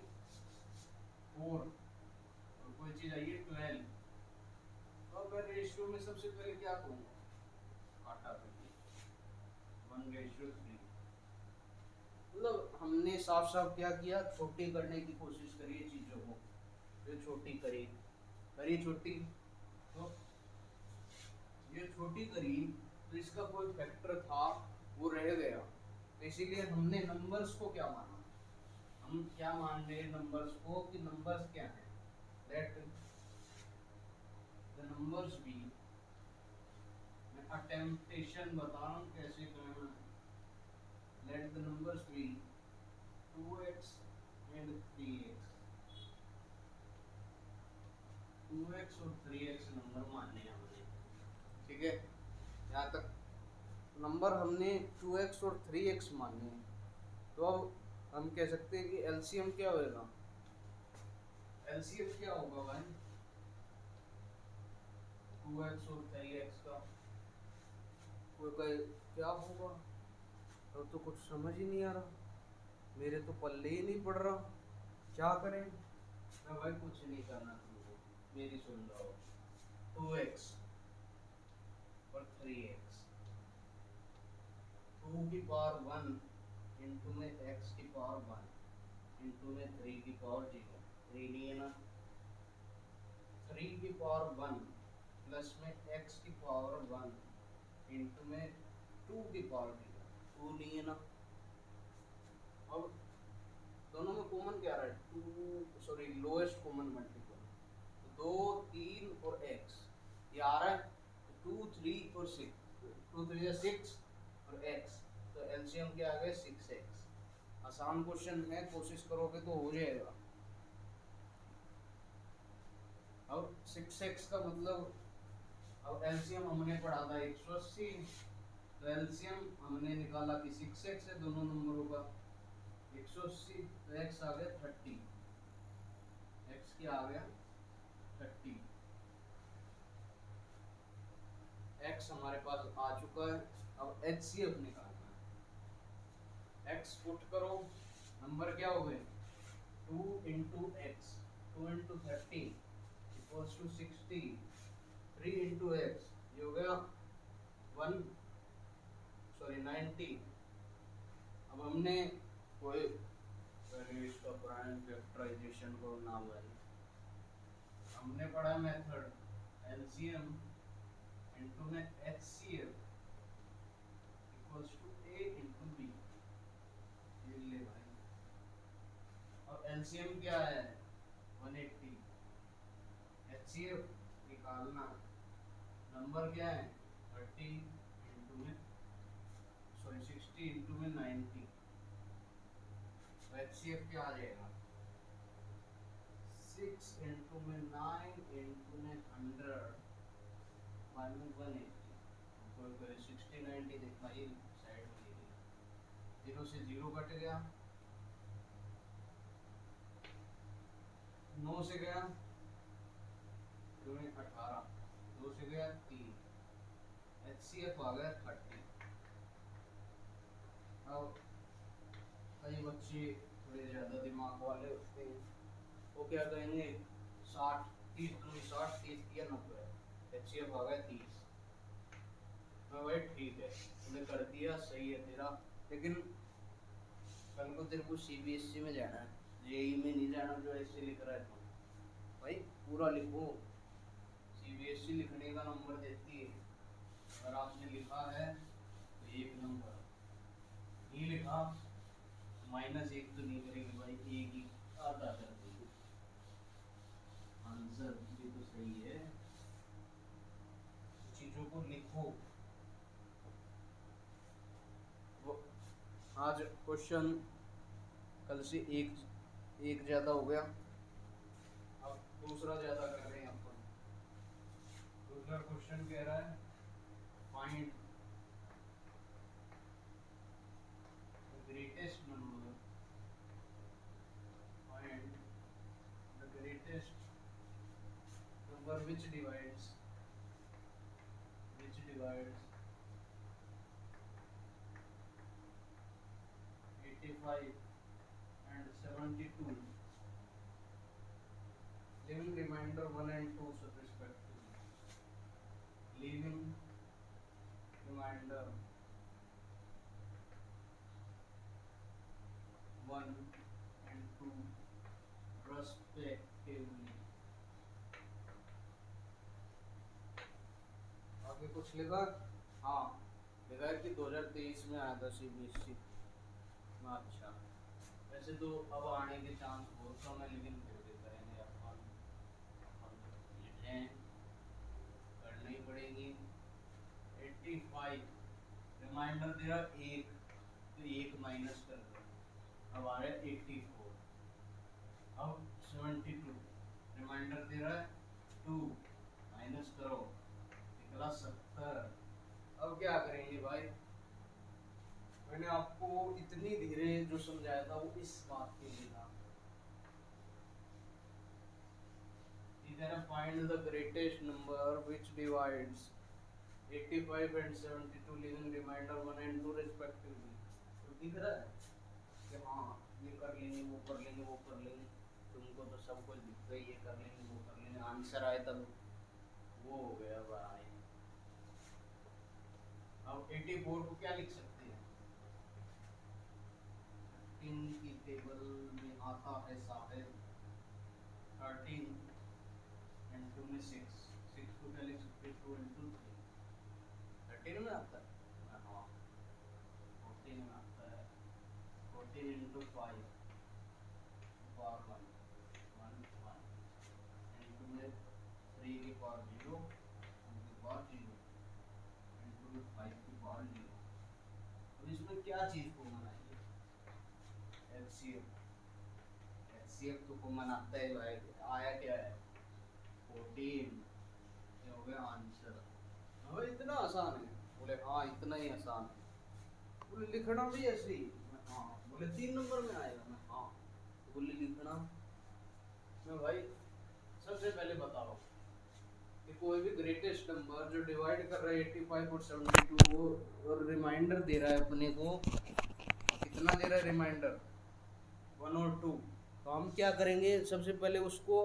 4 और कोई चीज आई है 12, तो मैं रेशियो में सबसे पहले क्या करूँगा, काटा करिए 1:3। मतलब हमने साफ साफ क्या किया, छोटी करने की कोशिश करी चीजों को, ये छोटी करी छोटी, तो ये छोटी करी तो इसका कोई फैक्टर था वो रह गया, तो इसीलिए हमने नंबर्स को क्या माना, हम क्या मान रहे नंबर्स को कि नंबर्स क्या है, लेट द नंबर्स बी, मैं अटेम्पटेशन बता रहा हूँ कैसे करना है, let the numbers be 2x and 3x, 2x और 3x नंबर मानने हैं हमने, ठीक है। यहाँ तक नंबर हमने 2x और 3x माने हैं, तो अब हम कह सकते हैं कि एलसीएम क्या होगा, एलसीएम क्या होगा भाई 2x और 3x का, कोई क्या होगा, तो कुछ समझ ही नहीं आ रहा, मेरे तो पल्ले ही नहीं पड़ रहा, क्या करें। मैं भाई कुछ नहीं करना तुमको, मेरी सुन रहा हो, 2x और 3x 2 की पावर 1 इंटू में x की पावर 1 इंटू में 3 की पावर 0, 3 नहीं है ना, 3 की पावर 1 प्लस में x की पावर 1 इंटू में 2 की पावर 0, 2 नहीं है ना। अब दोनों में कॉमन क्या रहा है, 2, सॉरी लोएस्ट कॉमन मल्टीपल, तो 2, 3 और x ये आ रहा है, 2, 3 और 6, 2, 3 6 और x, तो एलसीएम क्या आ गया 6x। आसान क्वेश्चन है, कोशिश करोगे तो हो जाएगा। अब 6x का मतलब, अब एलसीएम हमने पढ़ा था 180, तो एलसीएम हमने निकाला कि 6x है दोनों नंबरों का 180, तो x आ गया 30, x क्या आ गया 30, x हमारे पास आ चुका है। अब HCF निकालना है, x पुट करो, नंबर क्या हो गए 2 into x, 2 into 30 equals to 60, 3 into x ये हो गया 1, सॉरी 90। अब हमने कोई वैल्यू इसका प्राइम फैक्टराइजेशन को नाम है, हमने पढ़ा मेथड एलसीएम इंटू में HCF equals to A into B, ये ले भाई। और एलसीएम क्या है 180, HCF निकालना, नंबर क्या है 30 इंटू में, सॉरी 60 इंटू में 90, तो HCF क्या आ जाएगा 6 इंटू में 9 इंटू में 100 माइनस 180, कोई करे 60 90 दिखाई साइड में ले लिया, 0 से 0 कट गया, 9 से गया 2 में 18, 2 से गया 3, HCF आ गया 30। अब कई बच्चे थोड़े ज़्यादा दिमाग वाले होते हैं, वो क्या कहेंगे 60 30 दूनी 60, 30 या 90, HCF आ गया 30। मैं भाई ठीक है तुमने कर दिया, सही है तेरा, लेकिन कल को तेरे को CBSE में जाना है, जेई में नहीं जाना जो ऐसे लिख रहा है तुम, भाई पूरा लिखो, CBSE लिखने का नंबर देती है, अगर आपने लिखा है तो 1 नंबर, नहीं लिखा -1 तो नहीं करेगी भाई, 1 ही आधा कर देगी, आंसर भी तो सही है, चीज़ों को लिखो। वो आज क्वेश्चन कल से एक ज़्यादा हो गया, अब दूसरा ज़्यादा कर रहे हैं अपन। दूसरा क्वेश्चन कह रहा है find the greatest number, find the greatest number which divides 85 and 72, leaving remainder 1 and 2 respectively, leaving remainder 1 and 2 respectively। आगे कुछ लिखा, हाँ लिखा है कि 2023 में आया था CBSE में। अच्छा वैसे तो अब आने के चांस बहुत कम है, लेकिन फिर भी करेंगे अपन, हैं करनी ही पड़ेगी। 85 रिमाइंडर दे रहा 1, तो 1 माइनस कर दो, अब आ रहा है 84, अब 72 रिमाइंडर दे रहा है 2 माइनस करो, निकला 70। अब क्या करेंगे भाई, मैंने आपको इतनी धीरे जो समझाया था वो इस बात के लिए था, find the greatest number which divides 85 and 72 leaving remainder 1 and 2 respectively। तो दिख रहा है कि हाँ ये कर लेंगे वो कर लेंगे वो कर लेंगे, तुमको तो सब कुछ दिख गई, ये कर लेंगे वो कर लेंगे, आंसर आए तब वो हो गया भाई। अब 84 को क्या लिख सकते हैं 14 की टेबल में आता है साहिब 13 इंटू में 6 6 को क्या लिख सकते 2 इंटू 3 13 में आता है हाँ 14 में आता है 14 इंटू 5 पावर 1 1 1 इंटू में 3 की पावर 0 की पावर 0 इंटू में 5 की पावर 0। अब इसमें क्या चीज़ को मनाइए एचसीएफ तो कॉमन आता है भाई आया क्या है 14 ये हो गया आंसर। हाँ इतना आसान है बोले हाँ इतना ही आसान है बोले लिखना भी ऐसे ही हाँ बोले 3 नंबर में आएगा मैं हाँ बोले लिखना मैं भाई सबसे पहले बताओ कि कोई भी ग्रेटेस्ट नंबर जो डिवाइड कर रहा है 85 और 72 और रिमाइंडर दे रहा है अपने को कितना दे रहा है रिमाइंडर 1 और 2 तो हम क्या करेंगे सबसे पहले उसको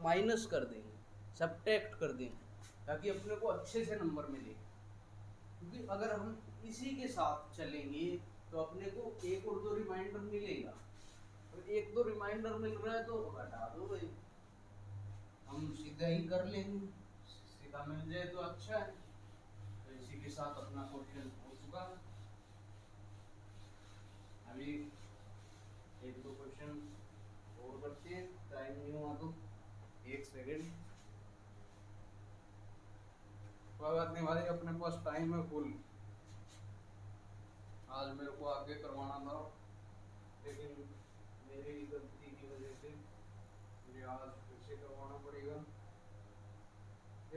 माइनस कर देंगे सब्ट्रैक्ट कर देंगे ताकि अपने को अच्छे से नंबर मिले क्योंकि अगर हम इसी के साथ चलेंगे तो अपने को एक और दो रिमाइंडर मिलेगा और एक दो रिमाइंडर मिल रहा है तो हटा दो भाई हम सीधा ही कर लेंगे सीधा मिल जाए तो अच्छा है। तो इसी के साथ अपना क्वेश्चन हो चुका है। अभी एक दो क्वेश्चन और करते हैं टाइम नहीं हुआ तो 1 सेकेंड कोई बात नहीं भाई अपने पास टाइम है फुल आज मेरे को आगे करवाना था लेकिन मेरी गलती की वजह से मुझे आज फिर से करवाना पड़ेगा।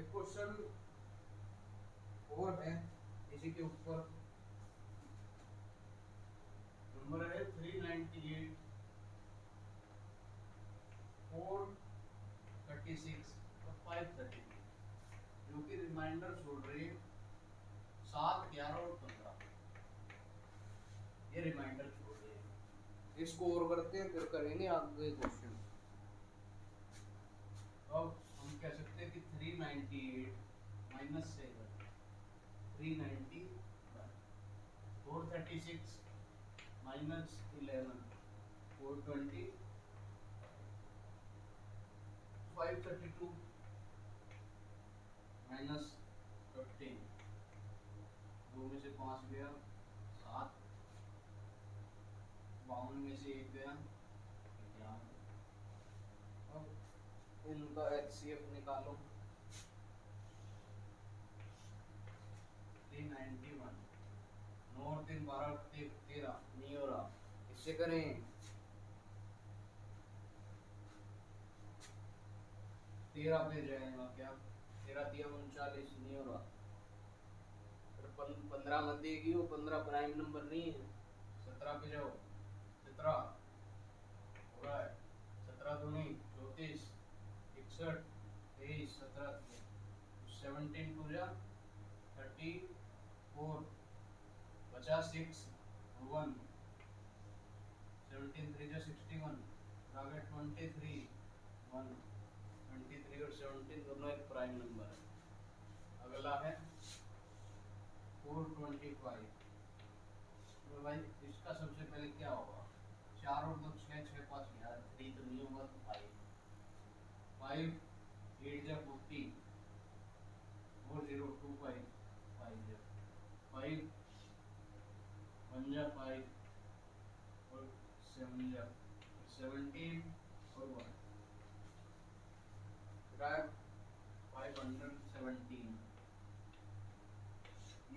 एक क्वेश्चन और है इसी के ऊपर नंबर है 398 436 और 532 जो कि रिमाइंडर छोड़ रही है 7 11 और 15 ये रिमाइंडर छोड़ रही है इसको और करते हैं फिर करेंगे आगे क्वेश्चन। अब हम कह सकते हैं कि 398 माइनस 7 390 436 माइनस 11 420 532 माइनस 15 दो में से 5 गया 7 52 में से 1 गया 11। अब इनका एचसीएफ निकालो 391 9 और 3 12 13 नहीं हो रहा इससे करें 13 पे जाएगा क्या 13 दिया 39 नहीं हो रहा 15 मत देगी वो 15 प्राइम नंबर नहीं है 17 पे जाओ 17 हो रहा है 17 दूनी 34 61 23 17 17 टू जा 34 बचा 6 1 17 3 जा 61 आगे 23 1 23 और 17 दोनों एक प्राइम नंबर है। अगला है 425 तो भाई इसका सबसे पहले क्या होगा 4 और 2 6 6 5 यार 3 तो नहीं होगा तो 5 8 जा 40 4 0 2 5 5 जा 5 1 जा 5 और 7 जा 17 और 1 517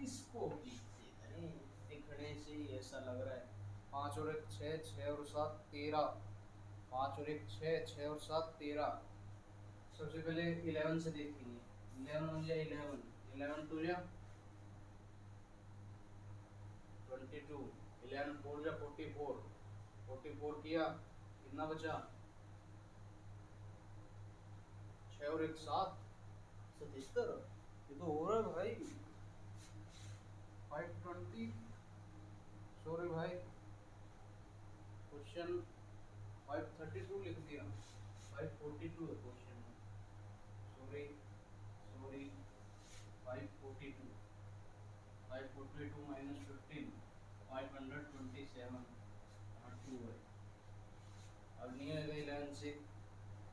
इसको दिखने से ही ऐसा लग रहा है 5 और 1 6 6 और 7 13 5 और 1 6 6 और 7 13 सबसे पहले 11 से देखेंगे 11 हो जाए 11 टू जा 22 11 4 जा 44 44 किया कितना बचा 6 और 1 7 77 ये तो हो रहा है भाई 520 सॉरी भाई क्वेश्चन 532 लिख दिया 542 है क्वेश्चन सॉरी 542 542 माइनस 15 527 2 है। अब नहीं है 11 से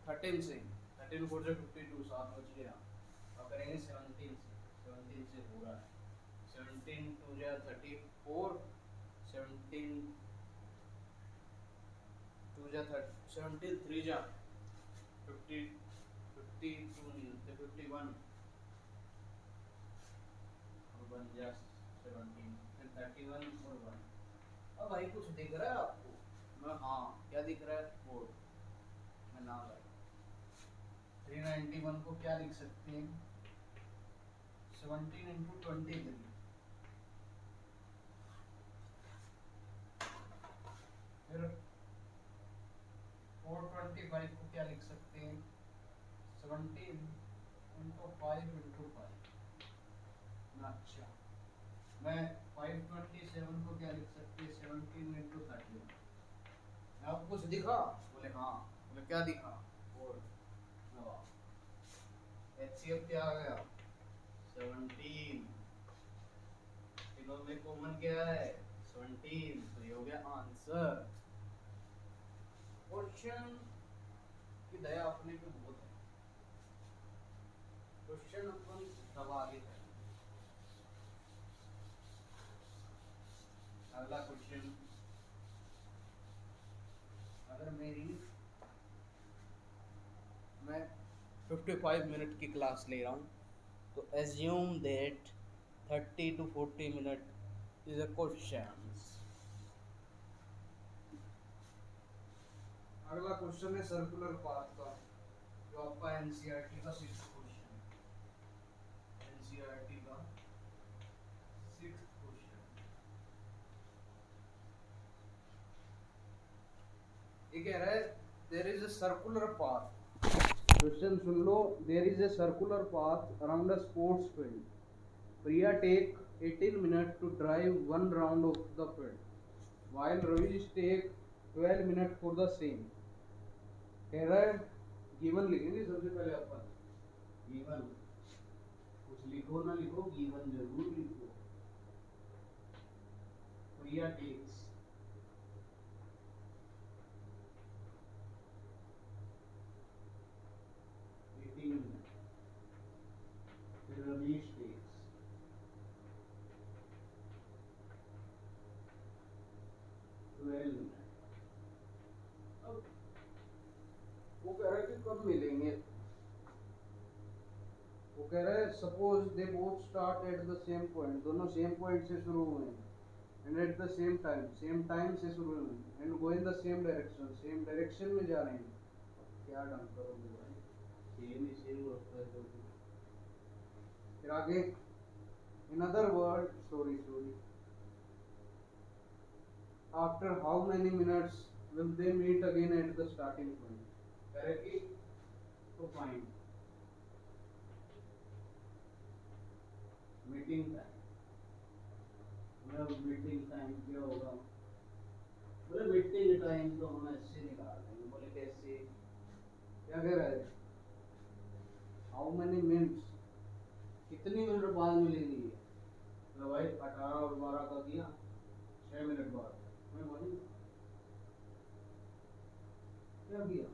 13 से 13 4 से 52 7 बच गया। अब करेंगे 17 से हो रहा है 17 2 जा 34 17 2 जा 17 3 जा 50 52 नहीं होते 51 और 1 जा 17 फिर 31 और 1। अब भाई कुछ दिख रहा है आपको? मैं हाँ क्या दिख रहा है? 4 मैं ना भाई 391 को क्या लिख सकते हैं? 17 इंटू 23 फिर 425 को क्या लिख सकते हैं? 17 इंटू 5 इंटू 5। अच्छा मैं 527 को क्या लिख सकते हैं? 17 इंटू 31। आपको कुछ दिखा? बोले हाँ। बोले क्या दिखा? और HCF क्या आ गया? 17। तीनों में कॉमन क्या है? 17। तो ये हो गया आंसर। क्वेश्चन की दया अपने पे बहुत है। क्वेश्चन अपन दबा के करें। अगला क्वेश्चन, अगर मैं 55 मिनट की क्लास ले रहा हूँ तो assume that 30 to 40 minute is a question. अगला क्वेश्चन है सर्कुलर पाथ का, जो आपका एनसीईआरटी का 6th क्वेश्चन है। एनसीईआरटी का 6th क्वेश्चन ये कह रहा है there is a circular path. Question सुन लो। There is a circular path around a sports field. Priya take 18 minute to drive one round of the field while Ravish take 12 minute for the same. कह रहा है गिवन लिखेंगे सबसे पहले अपन। गिवन कुछ लिखो ना लिखो, गिवन जरूर लिखो। प्रिया टेक्स 18 मिनट, फिर रवीश टेक्स 12 मिनट। अब वो कह रहा है कि कब मिलेंगे? वो कह रहा है suppose they both start at the same point, दोनों सेम पॉइंट से शुरू हुए हैं, and at the same time से शुरू हुए हैं, and go in the same direction में जा रहे हैं। क्या ढंग करोगे भाई? सेम ही सेम होता है तो फिर आगे in other word sorry after how many minutes will they meet again at the starting point. कह रहे कि तो find meeting time. Meeting time क्या होगा? बोले मीटिंग टाइम तो हम ऐसे निकाल देंगे। बोले कैसे? क्या कह रहा है? हाउ मेनी मिनट्स, कितनी मिनट बाद मिलेंगी ये? तो भाई 18 और 12 का दिया 6 मिनट बाद मैं वही क्या किया?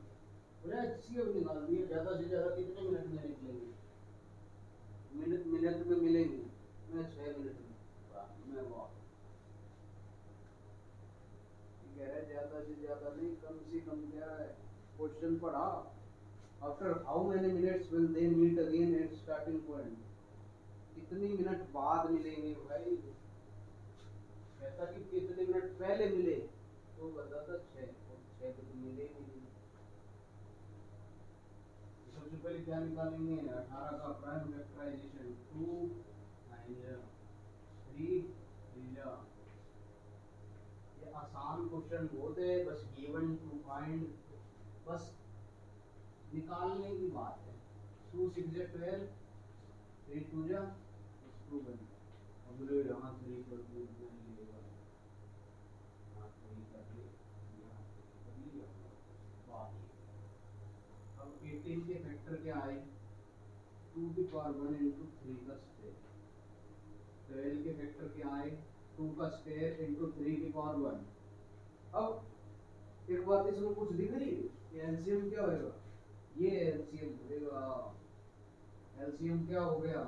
बोले HCF निकाल दिया। ज्यादा से ज्यादा कितने मिनट में निकलेंगे? मिनट में मिलेंगे। मैं 6 मिनट में मैं वाह कह रहे ज्यादा से ज्यादा नहीं, कम से कम क्या है? क्वेश्चन पढ़ा after how many minutes will they meet again at starting point. कितनी मिनट बाद मिलेंगे भाई? कहता कि कितने मिनट पहले मिले तो बताता 6 और 6 तो मिले ही नहीं। सबसे पहले क्या निकालेंगे? 18 का प्राइम फैक्टराइजेशन 2 9 3 3 ये आसान क्वेश्चन बहुत है। बस गिवन टू फाइंड, बस निकालने की बात है। 2 6 12 3 2 जा 2 बन। अब ले यहाँ 3 कर दो इतना लेगा, यहाँ 3 कर ले, यहाँ 3 कर लिया बात। अब 18 के फैक्टर क्या आए? 2 की पावर 1 इंटू 3 का स्क्वायर। 12 के फैक्टर क्या आए? 2 का स्क्वायर इंटू 3 की पावर 1। अब एक बात इसमें कुछ दिख रही है, ये एलसीएम क्या होगा, ये एलसीएम होगा, एलसीएम क्या हो गया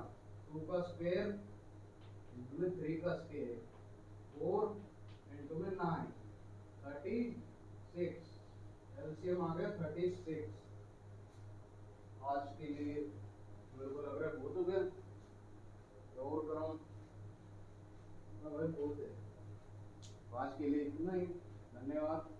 2 का स्क्वायर इंटू में 3 का स्क्वायर 4 इंटू में 9 36, एलसीएम आ गया 36। आज के लिए मेरे को लग रहा है बहुत हो गया, और कराऊं, हाँ भाई बहुत है। आज के लिए इतना ही, धन्यवाद।